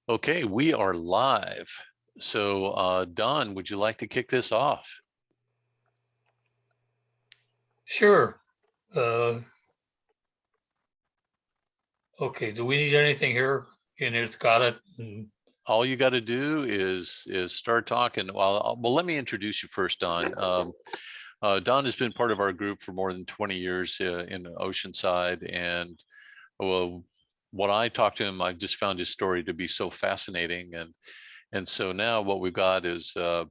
Okay, we are live. So, Don, would you like to kick this off? Sure. Uh, okay. Do we need anything here? And it's got it. All you got to do is start talking. Well, let me introduce you first, Don. Don has been part of our group for more than 20 years in Oceanside, and well, when I talked to him, I just found his story to be so fascinating, and so now what we've got is a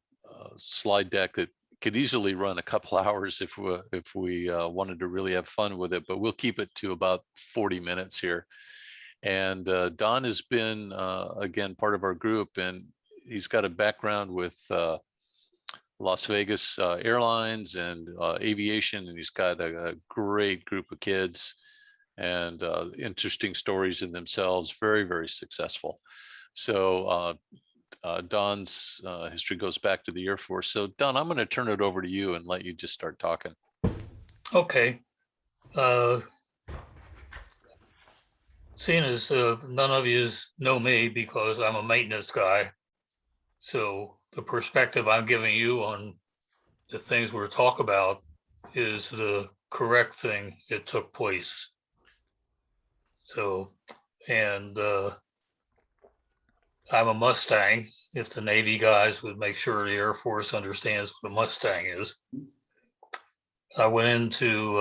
slide deck that could easily run a couple hours if we wanted to really have fun with it, but we'll keep it to about 40 minutes here. And Don has been, again, part of our group, and he's got a background with Las Vegas Airlines and Aviation, and he's got a great group of kids and interesting stories in themselves, very, very successful. So Don's history goes back to the Air Force. So Don, I'm going to turn it over to you and let you just start talking. Okay. Uh, Seeing as none of you know me because I'm a maintenance guy, so the perspective I'm giving you on the things we're talking about is the correct thing that took place. So, and I'm a Mustang. If the Navy guys would make sure the Air Force understands what a Mustang is. I went into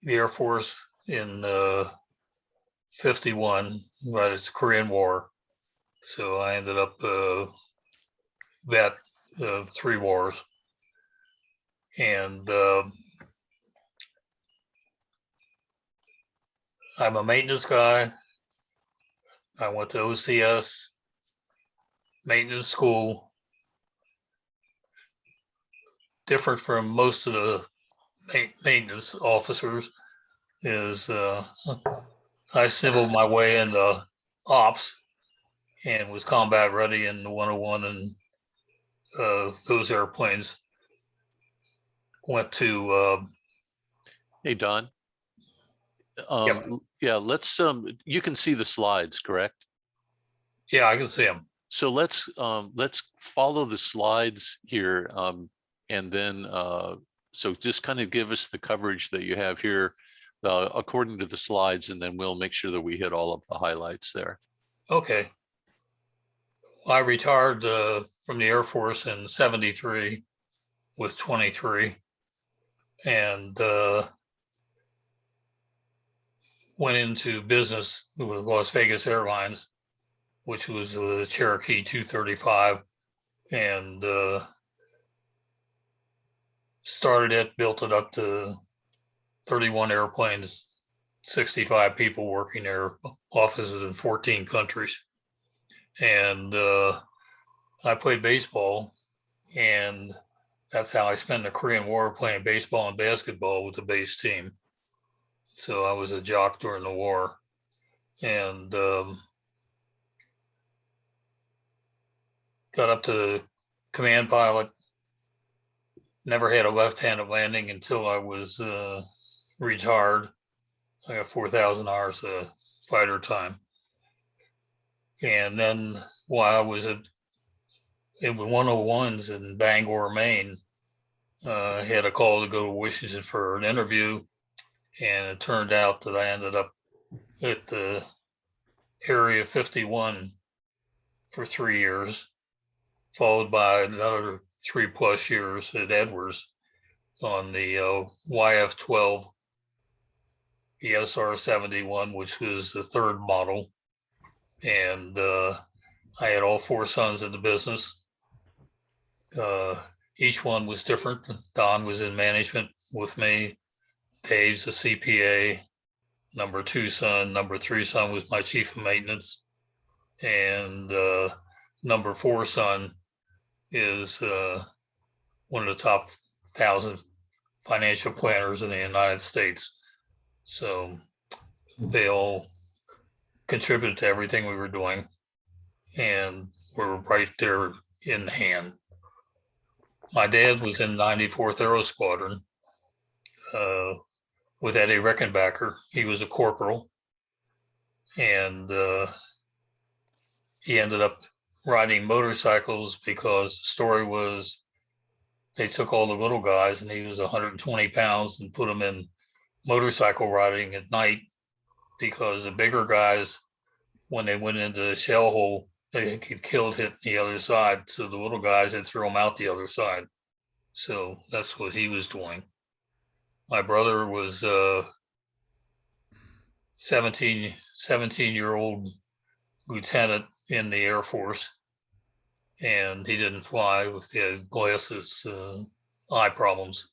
the Air Force in 51, right? It's Korean War. So I ended up vet 3 wars. And I'm a maintenance guy. I went to OCS, maintenance school. Different from most of the maintenance officers is I snibbled my way into ops and was combat ready in the 101, and those airplanes went to Hey, Don. Yep. Yeah, let's you can see the slides, correct? Yeah, I can see them. So let's follow the slides here, and then so just kind of give us the coverage that you have here according to the slides, and then we'll make sure that we hit all of the highlights there. Okay. I retired from the Air Force in 73 with 23, and went into business with Las Vegas Airlines, which was the Cherokee 235, and started it, built it up to 31 airplanes, 65 people working there, offices in 14 countries. And I played baseball, and that's how I spent the Korean War, playing baseball and basketball with the base team. So I was a jock during the war, and got up to command pilot. Never had a left-handed landing until I was retired. I got 4,000 hours of fighter time. And then while I was in 101s in Bangor, Maine, I had a call to go to Washington for an interview, and it turned out that I ended up at the Area 51 for 3 years, followed by another 3+ years at Edwards on the YF-12 ESR-71, which was the third model. And I had all 4 sons in the business. Each one was different. Don was in management with me. Dave's a CPA. Number 2 son, number 3 son was my chief of maintenance. And number 4 son is one of the top 1,000 financial planners in the United States. So they all contributed to everything we were doing, and were right there in hand. My dad was in 94th Aero Squadron with Eddie Rickenbacker. He was a corporal, and he ended up riding motorcycles because the story was they took all the little guys, and he was 120 pounds, and put them in motorcycle riding at night because the bigger guys, when they went into the shell hole, they get killed hitting the other side. So the little guys had throw them out the other side. So that's what he was doing. My brother was 17-year-old lieutenant in the Air Force, and he didn't fly with the glasses, eye problems.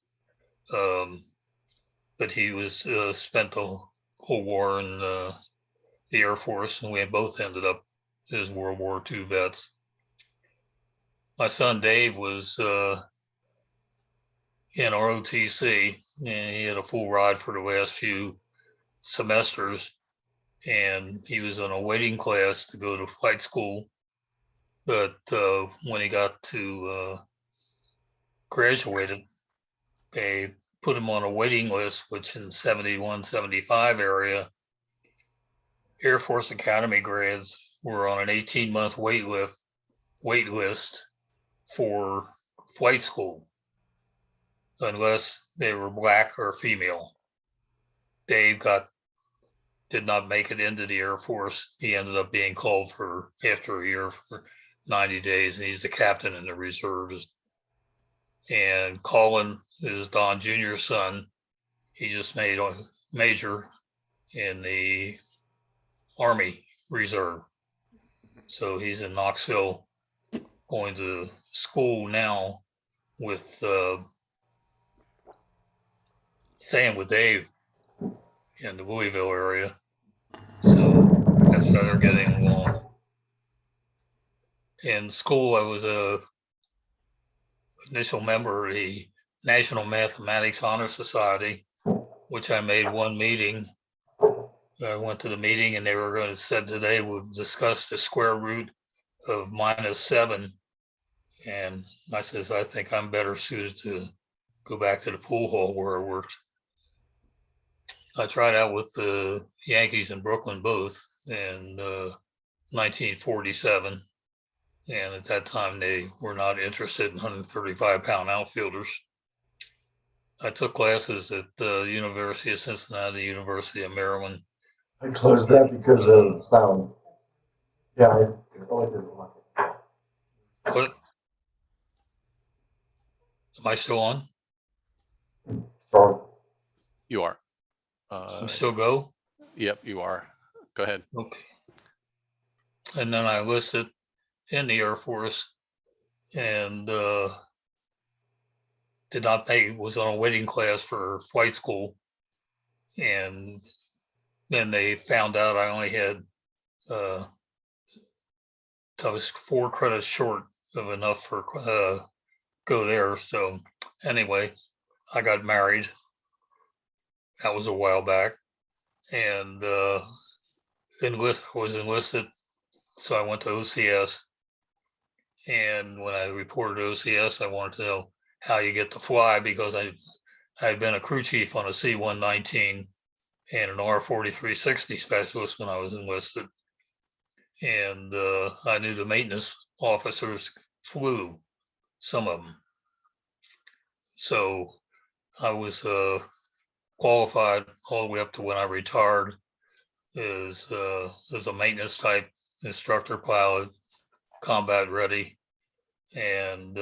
But he was spent the whole war in the Air Force, and we both ended up as World War II vets. My son Dave was in ROTC, and he had a full ride for the last few semesters, and he was in a waiting class to go to flight school. But when he got to graduated, they put him on a waiting list, which in 71, 75 area, Air Force Academy grads were on an 18-month wait list for flight school, unless they were black or female. Dave did not make it into the Air Force. He ended up being called for after a year for 90 days, and he's the captain in the reserves. And Colin is Don Jr.'s son. He just made a major in the Army Reserve. So he's in Knoxville going to school now with staying with Dave in the Louisville area. So that's how they're getting along. In school, I was a initial member of the National Mathematics Honor Society, which I made one meeting. I went to the meeting, and they were going to said today we'll discuss the square root of -7. And I says, I think I'm better suited to go back to the pool hall where I worked. I tried out with the Yankees in Brooklyn both in 1947. And at that time, they were not interested in 135-pound outfielders. I took classes at the University of Cincinnati, University of Maryland. I closed that because of sound. Yeah, I like it. What? Am I still on? Sorry. You are. I'm still go? Yep, you are. Go ahead. Okay. And then I enlisted in the Air Force, and did not pay, was on a waiting class for flight school. And then they found out I only had, I was 4 credits short of enough for go there. So anyway, I got married. That was a while back. And was enlisted. So I went to OCS. And when I reported to OCS, I wanted to know how you get to fly, because I had been a crew chief on a C-119 and an R-4360 specialist when I was enlisted. And I knew the maintenance officers flew, some of them. So I was qualified all the way up to when I retired as a maintenance type instructor pilot, combat ready, and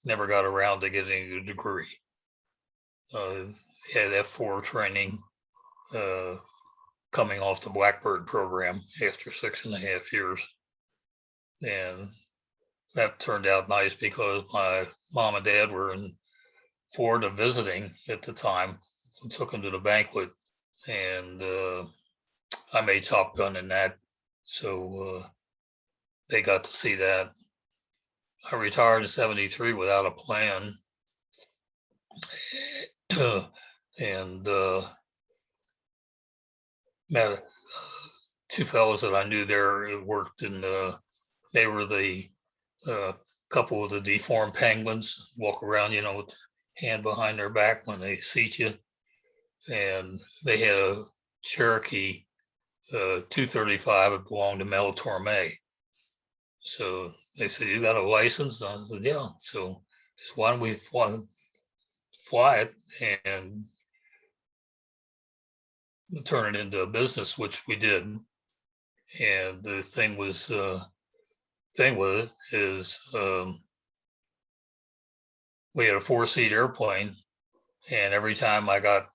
never got around to getting a degree. Had F4 training coming off the Blackbird program after 6.5 years. And that turned out nice because my mom and dad were in Florida visiting at the time. We took them to the banquet, and I made Top Gun in that. So they got to see that. I retired in 73 without a plan. And met 2 fellows that I knew there that worked in, they were the couple of the deformed penguins, walk around, with the hand behind their back when they seat you. And they had a Cherokee 235, it belonged to Mel Torme. So they said, you got a license? And I said, yeah. So why don't we fly it and turn it into a business, which we did. And the thing with it is we had a 4-seat airplane, and every time I got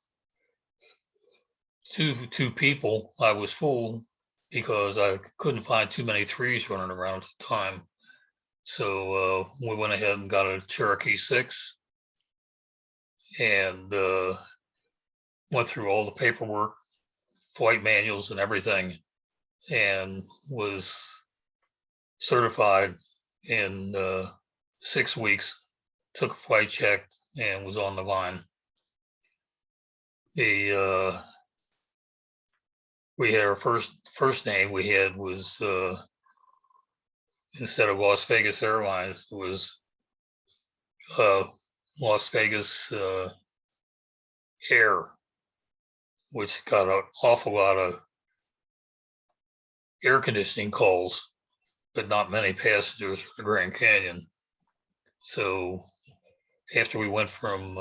two people, I was full because I couldn't find too many 3s running around at the time. So we went ahead and got a Cherokee 6 and went through all the paperwork, flight manuals and everything, and was certified in 6 weeks, took a flight check and was on the line. We had our first name we had was instead of Las Vegas Airlines, it was Las Vegas Air, which got an awful lot of air conditioning calls, but not many passengers for the Grand Canyon. So after we went from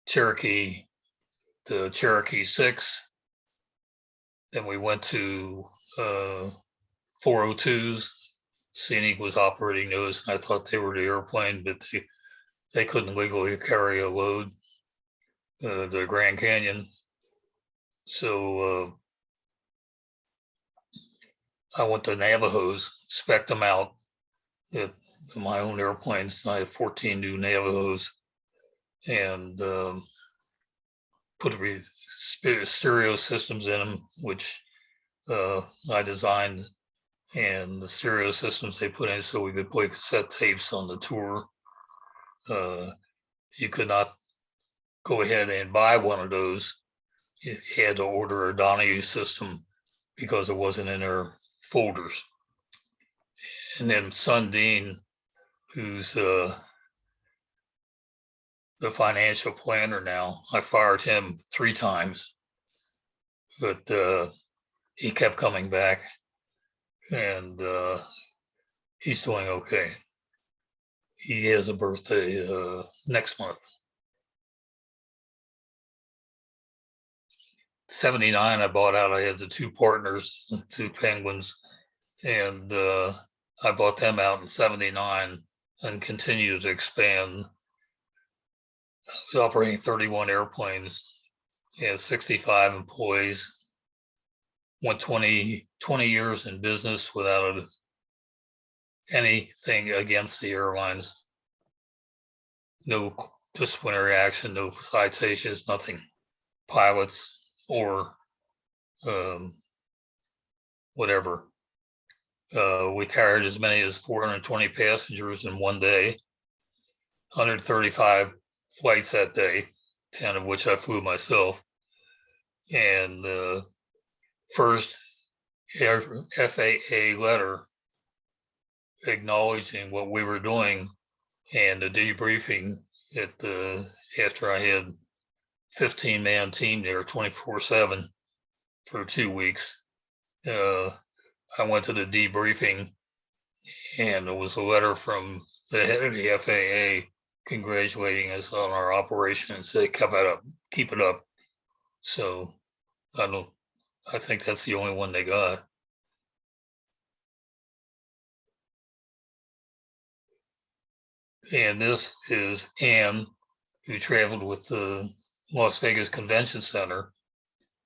Cherokee to Cherokee 6, then we went to 402s. Scenic was operating those, and I thought they were the airplane, but they couldn't legally carry a load, the Grand Canyon. So I went to Navajos, spec'd them out at my own airplanes. I have 14 new Navajos, and put stereo systems in them, which I designed, and the stereo systems they put in so we could play cassette tapes on the tour. You could not go ahead and buy one of those. You had to order a Donohue system because it wasn't in their folders. And then Sundin, who's the financial planner now, I fired him 3 times, but he kept coming back, and he's doing okay. He has a birthday next month. 79, I bought out. I had the 2 partners, 2 Penguins, and I bought them out in 79 and continued to expand. I was operating 31 airplanes, had 65 employees, went 20 years in business without anything against the airlines. No disciplinary action, no citations, nothing. Pilots or whatever. We carried as many as 420 passengers in one day, 135 flights that day, 10 of which I flew myself. And the first FAA letter acknowledging what we were doing, and the debriefing after I had 15-man team there 24/7 for 2 weeks. I went to the debriefing, and there was a letter from the head of the FAA congratulating us on our operation and said, keep it up. So I think that's the only one they got. And this is Ann, who traveled with the Las Vegas Convention Center,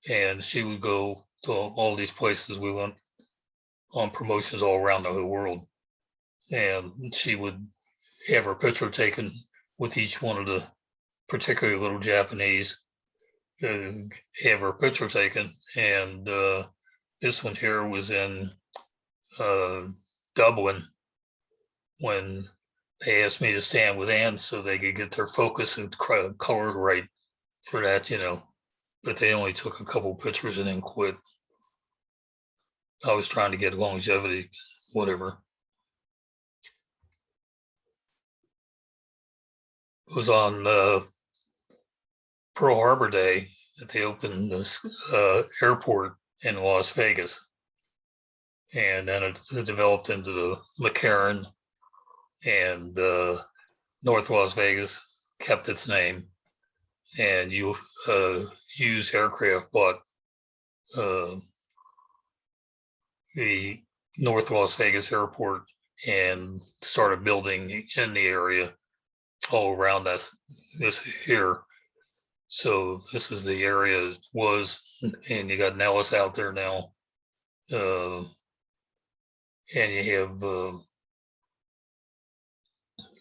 and she would go to all these places. We went on promotions all around the whole world, and she would have her picture taken with each one of the particularly little Japanese, have her picture taken. And this one here was in Dublin when they asked me to stand with Ann so they could get their focus and color right for that, but they only took a couple pictures and then quit. I was trying to get longevity, whatever. It was on Pearl Harbor Day that they opened this airport in Las Vegas. And then it developed into the McCarran, and North Las Vegas kept its name. And Hughes Aircraft bought the North Las Vegas Airport and started building in the area all around this here. So this is the area it was, and you got Nellis out there now. And you have,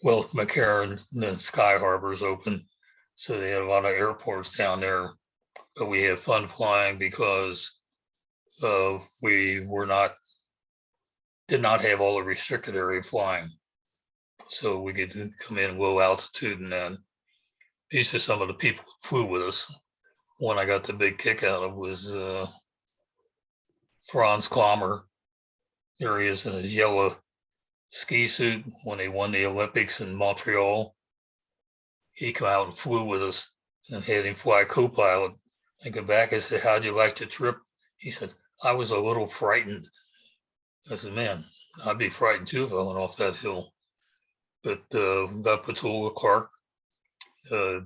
well, McCarran, and then Sky Harbor is open. So they had a lot of airports down there, but we had fun flying because we did not have all the restricted area flying. So we get to come in low altitude, and then these are some of the people who flew with us. One I got the big kick out of was Franz Klammer. There he is in his yellow ski suit when they won the Olympics in Montreal. He came out and flew with us and had him fly co-pilot. I go back and said, "How'd you like the trip?" He said, "I was a little frightened." I said, "Man, I'd be frightened too if I went off that hill." But we got Petula Clark,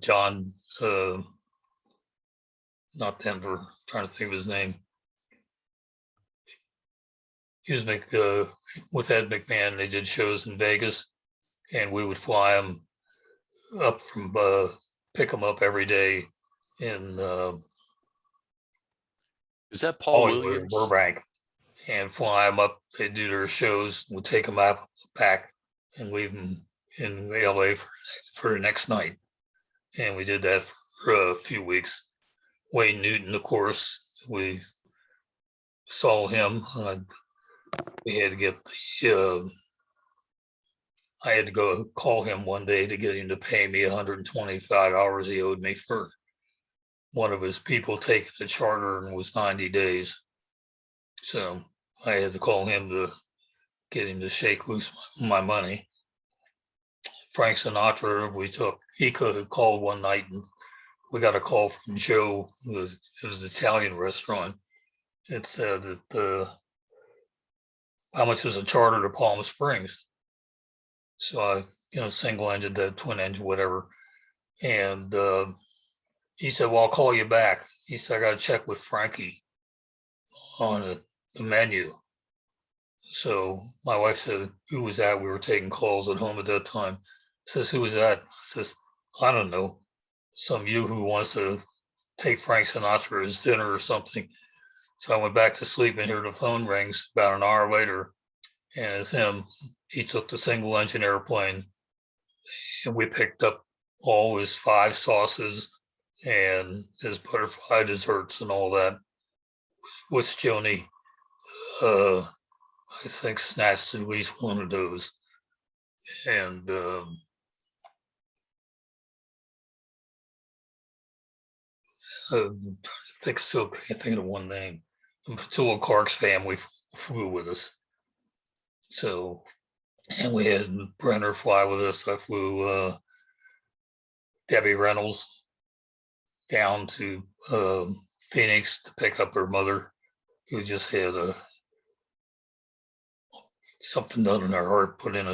John, not Denver, trying to think of his name. He was with Ed McMahon. They did shows in Vegas, and we would fly him up from pick him up every day in Is that Paul Hollywood, Williams? Burbank, and fly them up. They do their shows. We'll take them out back and leave them in LA for the next night. And we did that for a few weeks. Wayne Newton, of course, we saw him. We had to get I had to go call him one day to get him to pay me $125 he owed me for one of his people taking the charter, and was 90 days. So I had to call him to get him to shake loose my money. Frank Sinatra, he called one night, and we got a call from Joe. It was an Italian restaurant. It said that how much is a charter to Palm Springs? So I, single engine, the twin engine, whatever. And he said, "Well, I'll call you back." He said, "I got to check with Frankie on the menu." So my wife said, "Who was that?" We were taking calls at home at that time. Says, "Who was that?" I says, "I don't know. Some you who wants to take Frank Sinatra his dinner or something." So I went back to sleep, and here the phone rings about an hour later, and it's him. He took the single engine airplane, and we picked up all his 5 sauces and his butterfly desserts and all that, which Joni, I think, snatched at least one of those. And I'm trying to think, still can't think of one name. And Petula Clark's family flew with us. So, and we had Brenner fly with us. I flew Debbie Reynolds down to Phoenix to pick up her mother, who just had something done in her heart, put in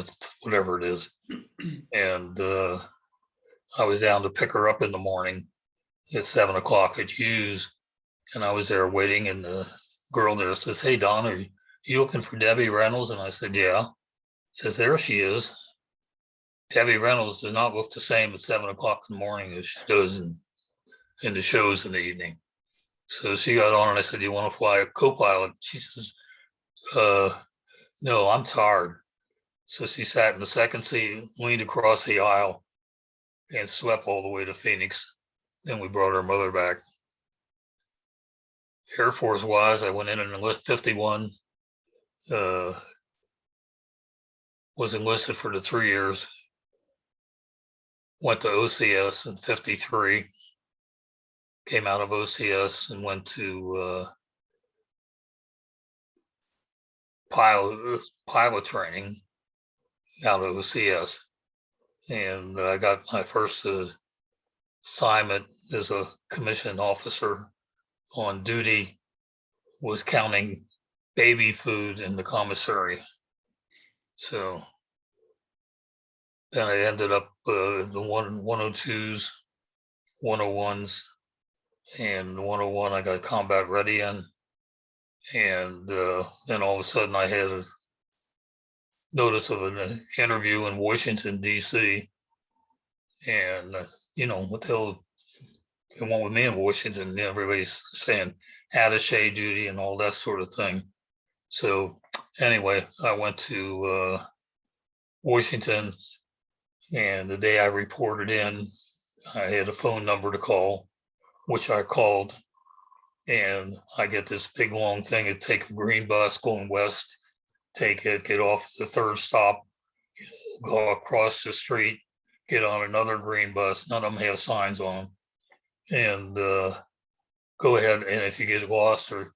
whatever it is. And I was down to pick her up in the morning at 7 o'clock at Hughes, and I was there waiting, and the girl there says, "Hey, Don, are you looking for Debbie Reynolds?" And I said, "Yeah." Says, "There she is." Debbie Reynolds does not look the same at 7 o'clock in the morning as she does in the shows in the evening. So she got on, and I said, "You want to fly a co-pilot?" She says, "No, I'm tired." So she sat in the second seat, leaned across the aisle, and slept all the way to Phoenix. Then we brought her mother back. Air Force wise, I went in and enlisted 51, was enlisted for the 3 years, went to OCS in 53, came out of OCS and went to pilot training out of OCS. And I got my first assignment as a commissioned officer on duty was counting baby food in the commissary. So then I ended up the 102s, 101s, and 101 I got combat ready in. And then all of a sudden I had a notice of an interview in Washington, D.C. And, what the hell they want with me in Washington? Everybody's saying attaché duty and all that sort of thing. So anyway, I went to Washington, and the day I reported in, I had a phone number to call, which I called, and I get this big long thing. It take a green bus going west, take it, get off the third stop, go across the street, get on another green bus. None of them have signs on them. And go ahead, and if you get lost or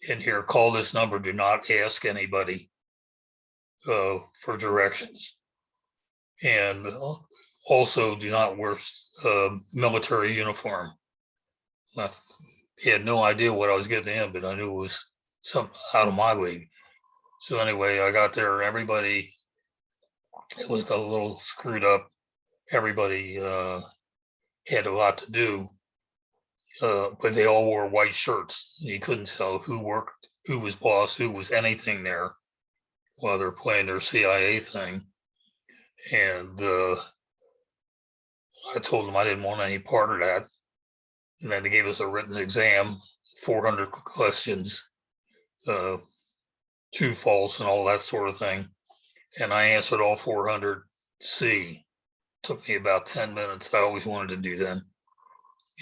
in here, call this number. Do not ask anybody for directions. And also do not wear military uniform. I had no idea what I was getting in, but I knew it was something out of my league. So anyway, I got there. Everybody, it was a little screwed up. Everybody had a lot to do, but they all wore white shirts. You couldn't tell who worked, who was boss, who was anything there while they're playing their CIA thing. And I told them I didn't want any part of that. And then they gave us a written exam, 400 questions, true, false, and all that sort of thing. And I answered all 400 C. Took me about 10 minutes. I always wanted to do that.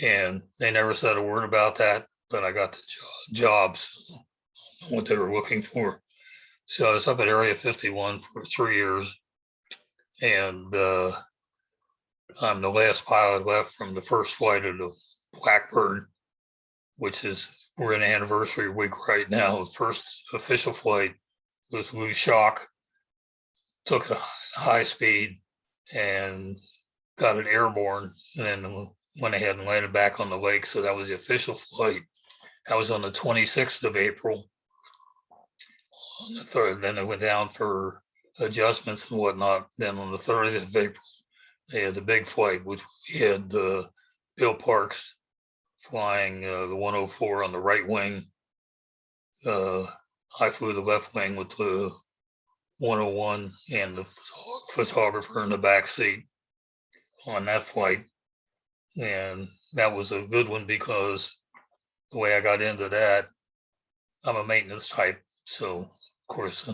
And they never said a word about that, but I got the jobs, what they were looking for. So I was up at Area 51 for 3 years. And I'm the last pilot left from the first flight of the Blackbird, which is, we're in anniversary week right now. The first official flight was loose shock, took it high speed and got it airborne, and then went ahead and landed back on the lake. So that was the official flight. That was on the 26th of April. On the 3rd, then it went down for adjustments and whatnot. Then on the 30th of April, they had the big flight, which we had Bill Parks flying the 104 on the right wing. I flew the left wing with the 101 and the photographer in the back seat on that flight. And that was a good one because the way I got into that, I'm a maintenance type. So of course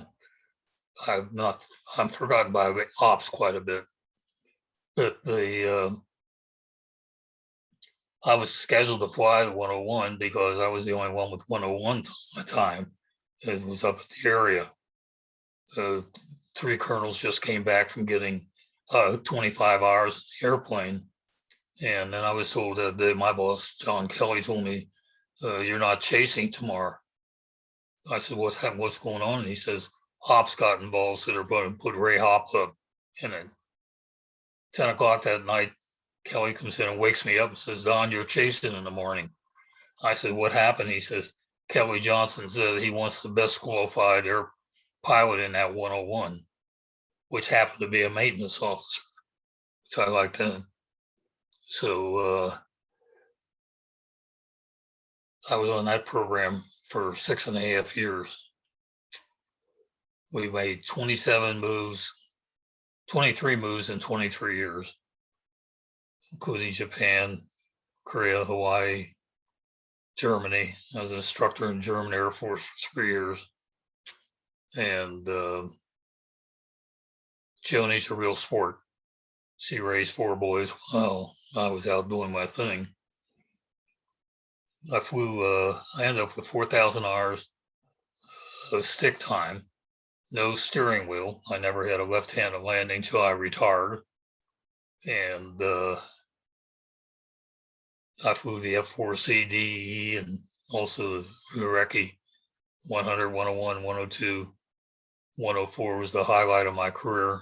I'm forgotten by ops quite a bit. But I was scheduled to fly the 101 because I was the only one with 101 at the time. It was up at the area. 3 colonels just came back from getting 25 hours in the airplane. And then I was told that my boss, John Kelly, told me, you're not chasing tomorrow. I said, what's going on? And he says, Hops got involved, so they're going to put Ray Hop up. And at 10 o'clock that night, Kelly comes in and wakes me up and says, Don, you're chasing in the morning. I said, what happened? He says, Kelly Johnson said he wants the best qualified air pilot in that 101, which happened to be a maintenance officer, which I liked him. So I was on that program for 6.5 years. We made 27 moves, 23 moves in 23 years, including Japan, Korea, Hawaii, Germany. I was an instructor in German Air Force for 3 years. And Joni's a real sport. She raised 4 boys while I was out doing my thing. I flew, I ended up with 4,000 hours of stick time, no steering wheel. I never had a left-handed landing till I retired. And I flew the F4C DE and also the Iraqi 100, 101, 102, 104 was the highlight of my career.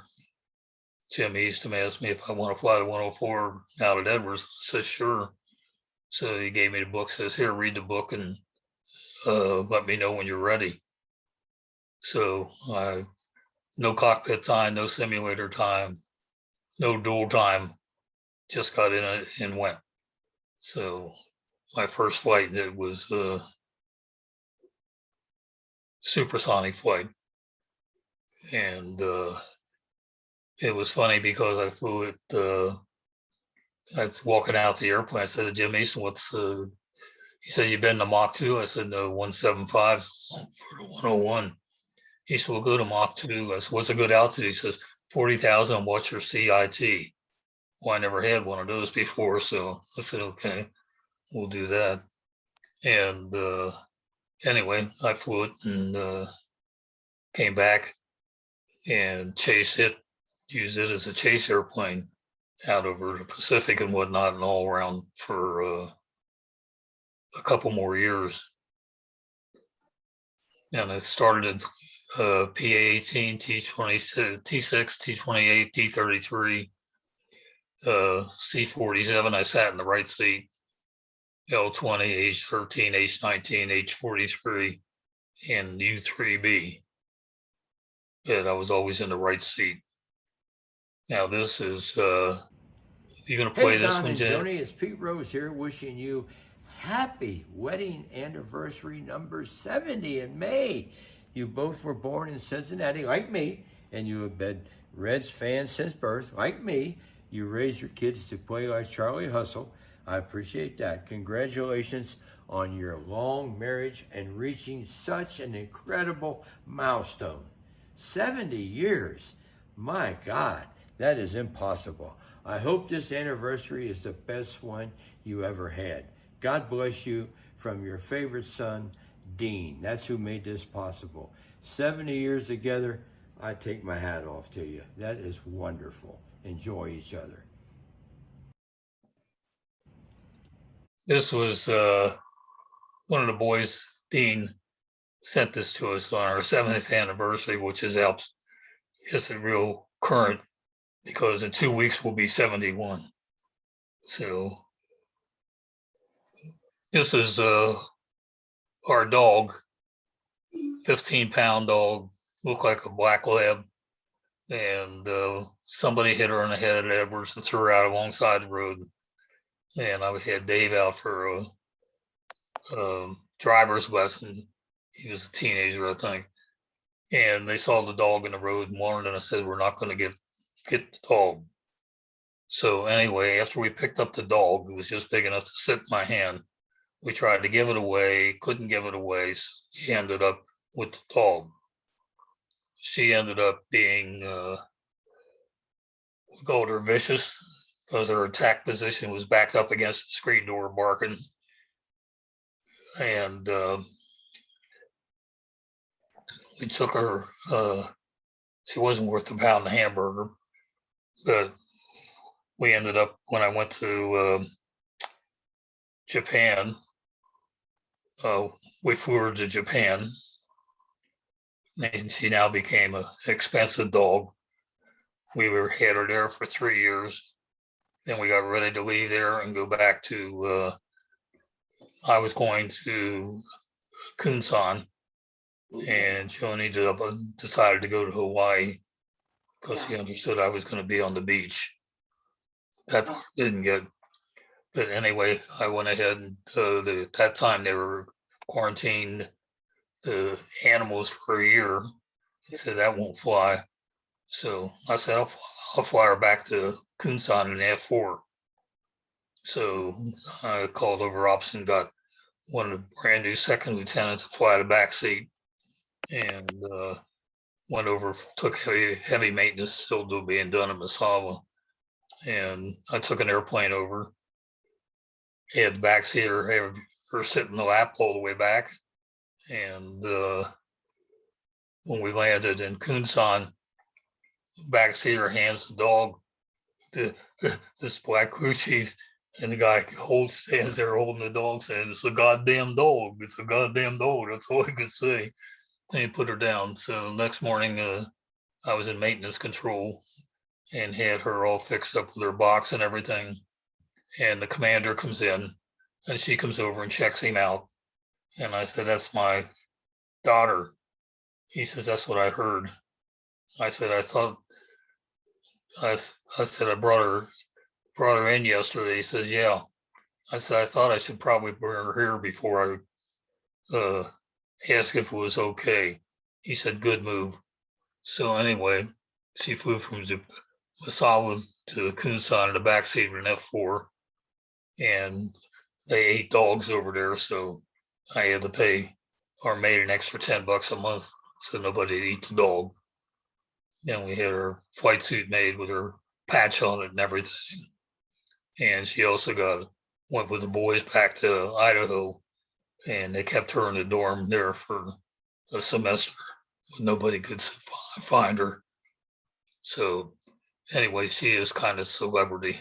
Jim Easton asked me if I want to fly the 104 out at Edwards. I said, sure. So he gave me the book, says, here, read the book and let me know when you're ready. So no cockpit time, no simulator time, no dual time, just got in it and went. So my first flight, it was a supersonic flight. And it was funny because I flew it, I was walking out the airplane. I said to Jim Easton, he said, you been to Mach 2? I said, no, 175 for the 101. He said, we'll go to Mach 2. I said, what's a good altitude? He says, 40,000, what's your CIT? Well, I never had one of those before. So I said, okay, we'll do that. And anyway, I flew it and came back and chased it, used it as a chase airplane out over the Pacific and whatnot and all around for a couple more years. And I started PA-18, T-26, T6, T-28, T-33, C-47. I sat in the right seat, L-20, H-13, H-19, H-43, and U-3B. But I was always in the right seat. Now this is, you're going to play Hey, this Don one, and Jay? Joni, it's Pete Rose here wishing you happy wedding anniversary number 70 in May. You both were born in Cincinnati, like me, and you have been Reds fans since birth, like me. You raised your kids to play like Charlie Hustle. I appreciate that. Congratulations on your long marriage and reaching such an incredible milestone. 70 years. My God, that is impossible. I hope this anniversary is the best one you ever had. God bless you from your favorite son, Dean. That's who made this possible. 70 years together, I take my hat off to you. That is wonderful. Enjoy each other. This was one of the boys, Dean, sent this to us on our 70th anniversary, which is out. It's a real current because in 2 weeks we'll be 71. So this is our dog, 15-pound dog, looked like a black lab, and somebody hit her on the head at Edwards and threw her out alongside the road. And I had Dave out for a driver's lesson. He was a teenager, I think. And they saw the dog in the road and warned, and I said, we're not going to get the dog. So anyway, after we picked up the dog, it was just big enough to sit in my hand. We tried to give it away, couldn't give it away. So he ended up with the dog. She ended up being, we called her vicious because her attack position was back up against the screen door barking. And we took her, she wasn't worth a pound of hamburger, but we ended up, when I went to Japan, we flew her to Japan, and she now became an expensive dog. We had her there for 3 years. Then we got ready to leave there and go back to, I was going to Kunsan, and Joni decided to go to Hawaii because she understood I was going to be on the beach. That part didn't get, but anyway, I went ahead and at that time they were quarantined the animals for a year. He said that won't fly. So I said, I'll fly her back to Kunsan in F4. So I called over ops and got one of the brand new second lieutenant to fly the back seat, and went over, took heavy maintenance, still being done in Misawa. And I took an airplane over, had the back seater, have her sit in the lap all the way back. And when we landed in Kunsan, backseater hands the dog to this black crew chief, and the guy stands there holding the dog, saying, "It's a goddamn dog. It's a goddamn dog." That's all he could say. And he put her down. So next morning, I was in maintenance control, and had her all fixed up with her box and everything. And the commander comes in and she comes over and checks him out. And I said, "That's my daughter." He says, "That's what I heard." I said, I said, "I brought her in yesterday." He says, "Yeah." I said, "I thought I should probably bring her here before I ask if it was okay." He said, "Good move." So anyway, she flew from Masawa to Kunsan in the backseat of an F4, and they ate dogs over there. So I had to pay our maid an extra $10 a month so nobody would eat the dog. Then we had her flight suit made with her patch on it and everything. And she also went with the boys back to Idaho, and they kept her in the dorm there for a semester. Nobody could find her. So anyway, she is kind of celebrity.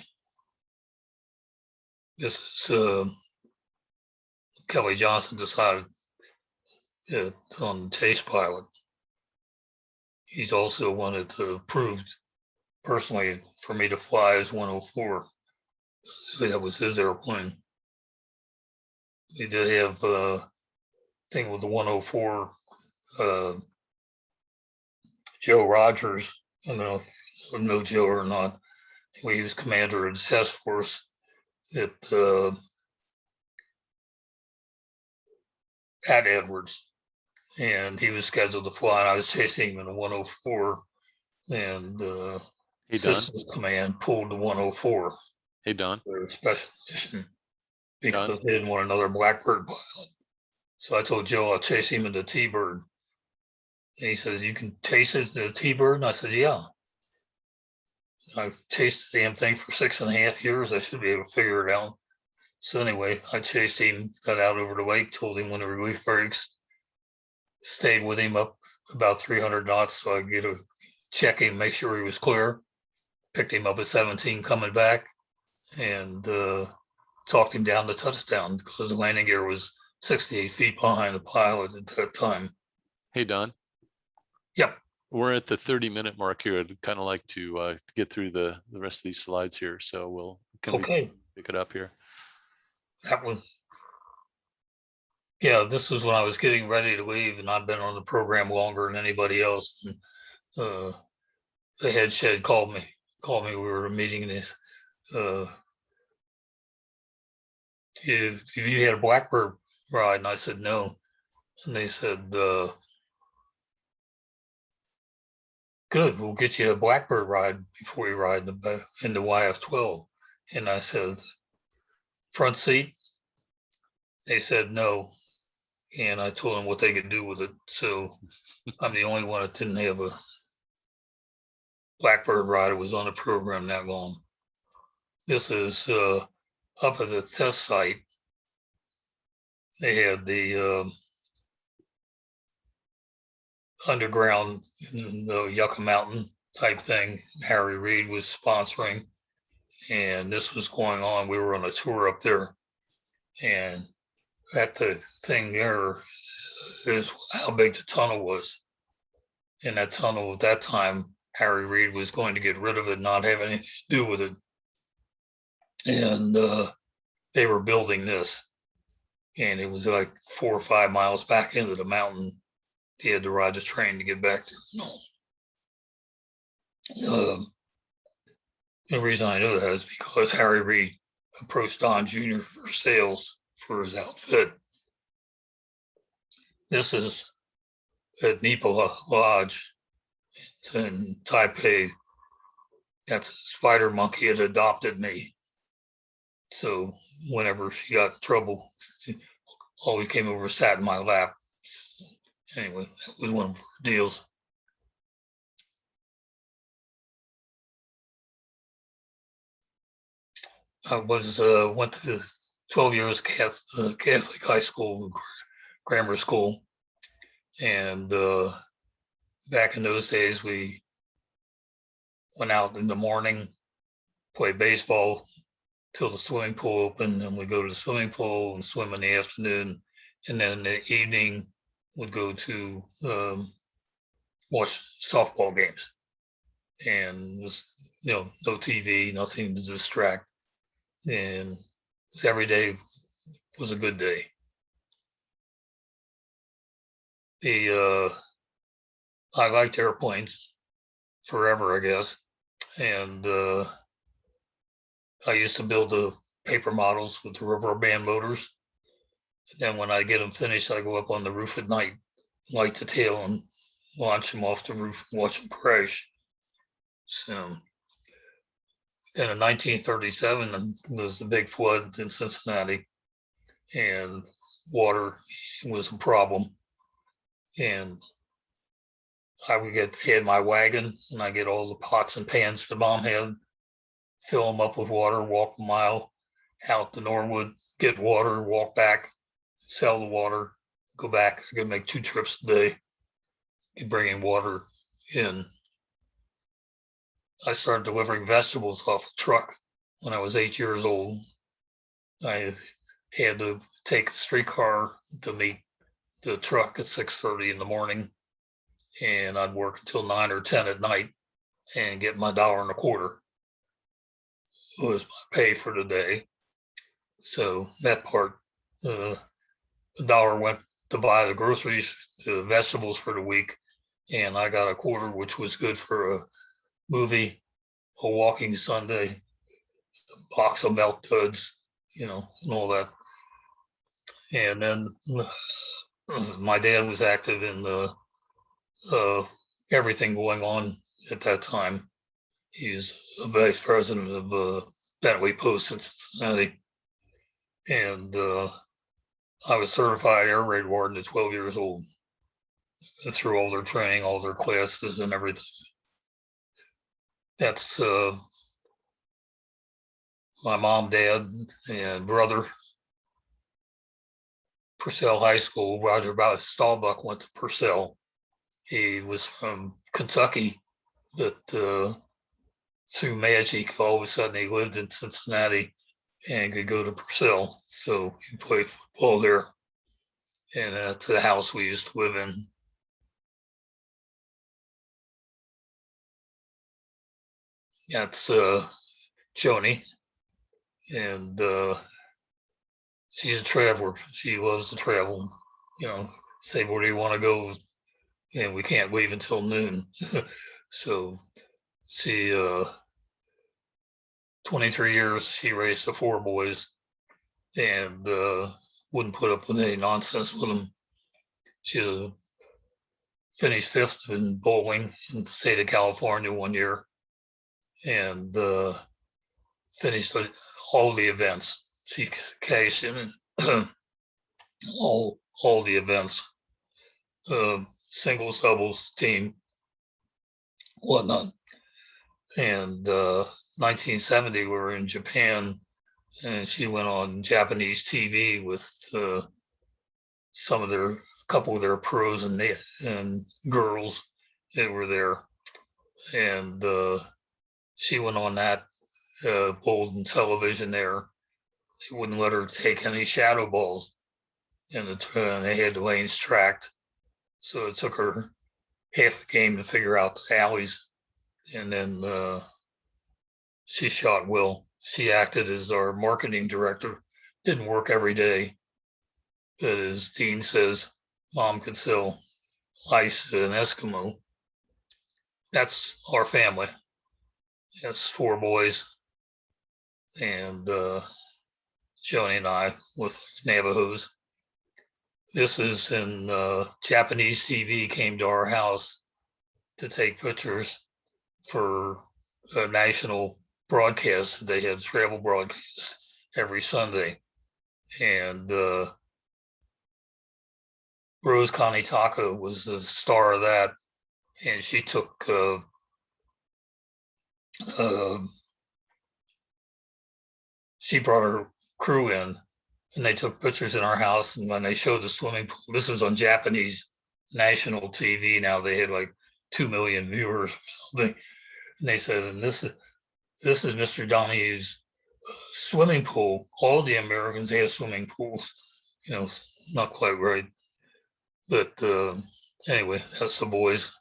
This is Kelly Johnson decided on the chase pilot. He's also wanted to prove personally for me to fly as 104. That was his airplane. We did have a thing with the 104, Joe Rogers. I don't know if you know Joe or not. He was commander of the test force at Edwards, and he was scheduled to fly. And I was chasing him in a 104, and Hey, Don. Systems Command pulled the 104 Hey, Don. for a special mission because Don. they didn't want another Blackbird pilot. So I told Joe I'll chase him in the T-Bird. And he says, "You can chase it in the T-Bird?" And I said, "Yeah." I've chased the damn thing for 6.5 years. I should be able to figure it out. So anyway, I chased him, got out over the lake, told him when the relief breaks, stayed with him up about 300 knots so I could get a check him, make sure he was clear. Picked him up at 17 coming back, and talked him down to touchdown because the landing gear was 68 feet behind the pilot at that time. Hey, Don. Yep. We're at the 30-minute mark here. I'd kind of like to get through the rest of these slides here. So we pick it up here? That was, yeah, this was when I was getting ready to leave, and I've been on the program longer than anybody else. And, the head shed called me. We were at a meeting, and if you had a Blackbird ride, and I said no, and they said, "Good, we'll get you a Blackbird ride before you ride in the YF-12." And I said, "Front seat?" They said no, and I told them what they could do with it. So I'm the only one that didn't have a Blackbird ride that was on the program that long. This is up at the test site. They had the underground, the Yucca Mountain type thing. Harry Reid was sponsoring, and this was going on. We were on a tour up there, and at the thing there is how big the tunnel was. And that tunnel at that time, Harry Reid was going to get rid of it, not have anything to do with it. And they were building this, and it was like 4 or 5 miles back into the mountain. He had to ride the train to get back there. No. The reason I know that is because Harry Reid approached Don Jr. for sales for his outfit. This is at Nipa Lodge. It's in Taipei. That's a spider monkey that adopted me. So whenever she got in trouble, she always came over and sat in my lap. Anyway, that was one of her deals. I went to 12 years Catholic high school, grammar school, and back in those days we went out in the morning, play baseball till the swimming pool opened, and we go to the swimming pool and swim in the afternoon, and then in the evening would go to watch softball games. And no TV, nothing to distract. And every day was a good day. I liked airplanes forever, I guess. And I used to build the paper models with the rubber band motors. And then when I get them finished, I go up on the roof at night, light the tail, and launch them off the roof and watch them crash. So, and in 1937, there was the big flood in Cincinnati, and water was a problem. And I would had my wagon, and I get all the pots and pans the mom had, fill them up with water, walk a mile out to Norwood, get water, walk back, sell the water, go back. I could make 2 trips a day, bringing water in. I started delivering vegetables off a truck when I was 8 years old. I had to take a streetcar to meet the truck at 6:30 in the morning, and I'd work until 9 or 10 at night and get my $1.25. It was my pay for the day. So that part, the $1 went to buy the groceries, the vegetables for the week, and I got a quarter, which was good for a movie, a walking Sunday, a box of milk duds, and all that. And then my dad was active in everything going on at that time. He's a vice president of Bentley Post in Cincinnati. And I was certified air raid warden at 12 years old, through all their training, all their classes and everything. That's my mom, dad, and brother. Purcell High School, Roger Staubach went to Purcell. He was from Kentucky, but through magic, all of a sudden he lived in Cincinnati and could go to Purcell. So he played football there. And that's the house we used to live in. That's Joni. And she's a traveler. She loves to travel. Say, where do you want to go? And we can't leave until noon. So she, 23 years, she raised the 4 boys and wouldn't put up with any nonsense with them. She finished 5th in bowling in the state of California one year, and finished all the events. She cashed in all the events, singles, doubles, team, whatnot. And 1970, we were in Japan, and she went on Japanese TV with a couple of their pros and girls that were there. And she went on that golden television there. They wouldn't let her take any shadow balls, and they had the lanes tracked. So it took her half the game to figure out the alleys. And then she shot well. She acted as our marketing director. Didn't work every day, but as Dean says, Mom could sell ice to an Eskimo. That's our family. That's 4 boys, and Joni and I with Navajos. This is in Japanese TV came to our house to take pictures for a national broadcast. They had travel broadcasts every Sunday. And Rose Kanitaka was the star of that. And she took she brought her crew in, and they took pictures in our house. And when they showed the swimming pool, this was on Japanese national TV. Now they had like 2 million viewers or something. And they said, and this is Mr. Donohue's swimming pool. All the Americans have swimming pools. Not quite right. But anyway, that's the boys.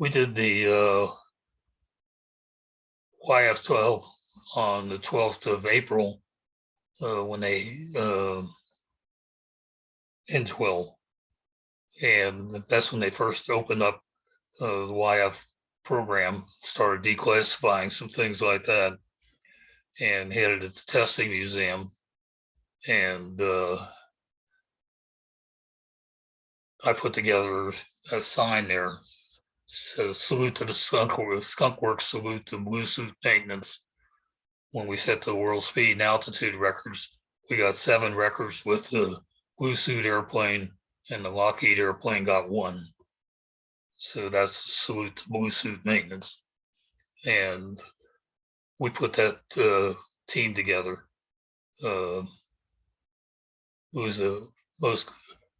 we did the YF-12 on the 12th of April when they in 12, and that's when they first opened up the YF program, started declassifying some things like that, and had it at the testing museum. And I put together a sign there. So salute to the Skunk Works, salute to Blue Suit Maintenance. When we set the world speed and altitude records, we got 7 records with the Blue Suit airplane, and the Lockheed airplane got 1. So that's a salute to Blue Suit Maintenance. And we put that team together. It was the most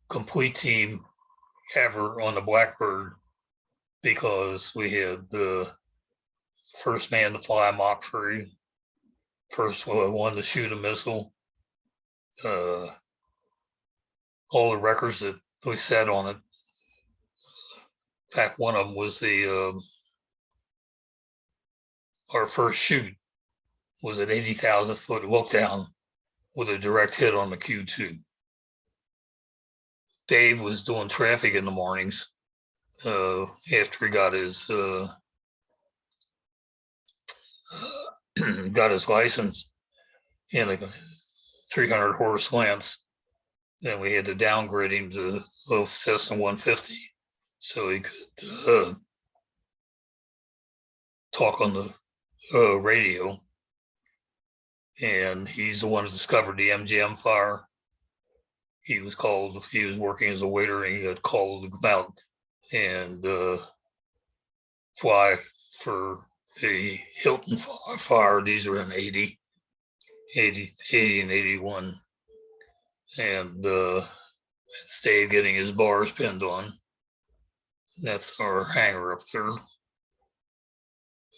complete team ever on the Blackbird, because we had the first man to fly Mach 3, first one to shoot a missile, all the records that we set on it. In fact, one of them was the our first shoot was at 80,000 foot look down with a direct hit on the Q2. Dave was doing traffic in the mornings after he got his license in a 300 horse Lance. Then we had to downgrade him to a Cessna 150 so he could talk on the radio. And he's the one who discovered the MGM fire. He was working as a waiter, and he got called to come out and fly for the Hilton fire. These are in 80 and 81. And it's Dave getting his bars pinned on. That's our hangar up there.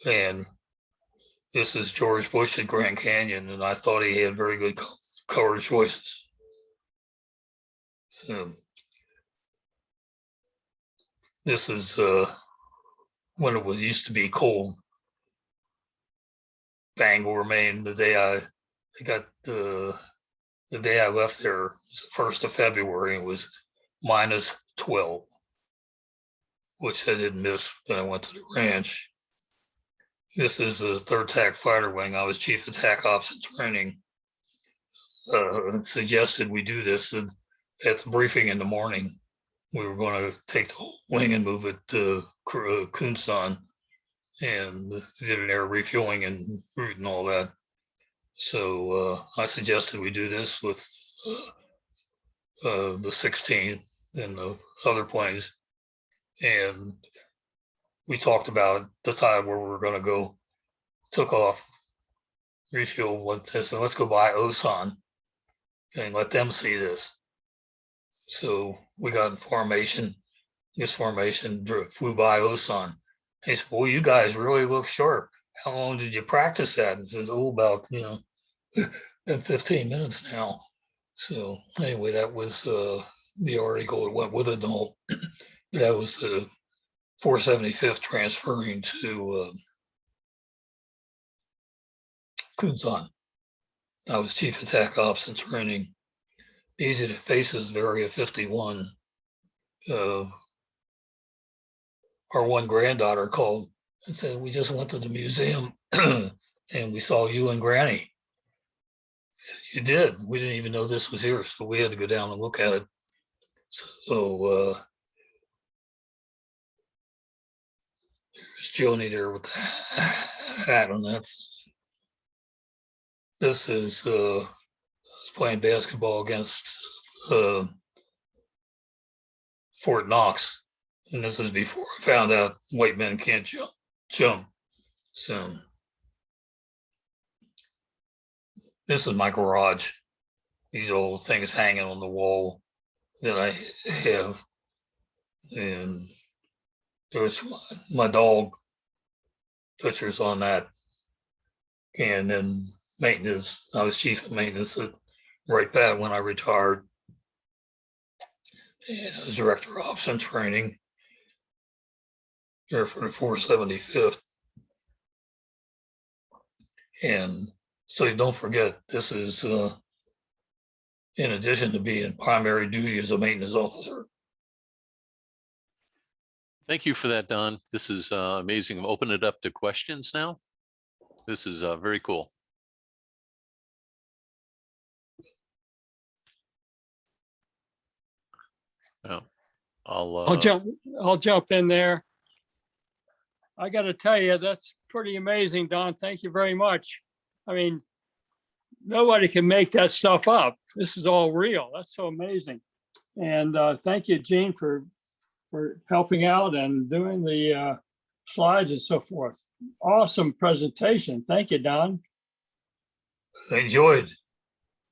And this is George Bush at Grand Canyon, and I thought he had very good color choices. So this is when it used to be cold. Bangor, Maine. The day I left there was the 1st of February, and it was minus 12, which I didn't miss when I went to the ranch. This is the 3rd TAC Fighter Wing. I was Chief of TAC Ops and Training. Suggested we do this at the briefing in the morning. We were going to take the whole wing and move it to Kunsan, and did an air refueling and route and all that. So I suggested we do this with the 16 and the other planes. And we talked about it, decided where we were going to go, took off, refuel, went this, and let's go by Osan and let them see this. So we got in formation, flew by Osan. He said, "Well, you guys really look sharp. How long did you practice that?" And said, "Oh, about 15 minutes now." So anyway, that was the article that went with it. That was the 475th transferring to Kunsan. I was Chief of TAC Ops and Training. Easy to Faces, Area 51. Our one granddaughter called and said, "We just went to the museum and we saw you and Granny." I said, "You did? We didn't even know this was here, so we had to go down and look at it." So there's Joni there with the hat on. This is playing basketball against Fort Knox. And this is before I found out white men can't jump. So this is my garage. These old things hanging on the wall that I have. And there's my dog pictures on that. And then maintenance, I was Chief of Maintenance at right back when I retired. And I was Director of Ops and Training. here for the 475th. And so don't forget, this is in addition to being primary duty as a maintenance officer. Thank you for that, Don. This is amazing. I'll open it up to questions now. This is very cool. Yeah, I'll jump in there. I got to tell you, that's pretty amazing, Don. Thank you very much. I mean, nobody can make that stuff up. This is all real. That's so amazing. And thank you, Gene, for helping out and doing the slides and so forth. Awesome presentation. Thank you, Don. I enjoyed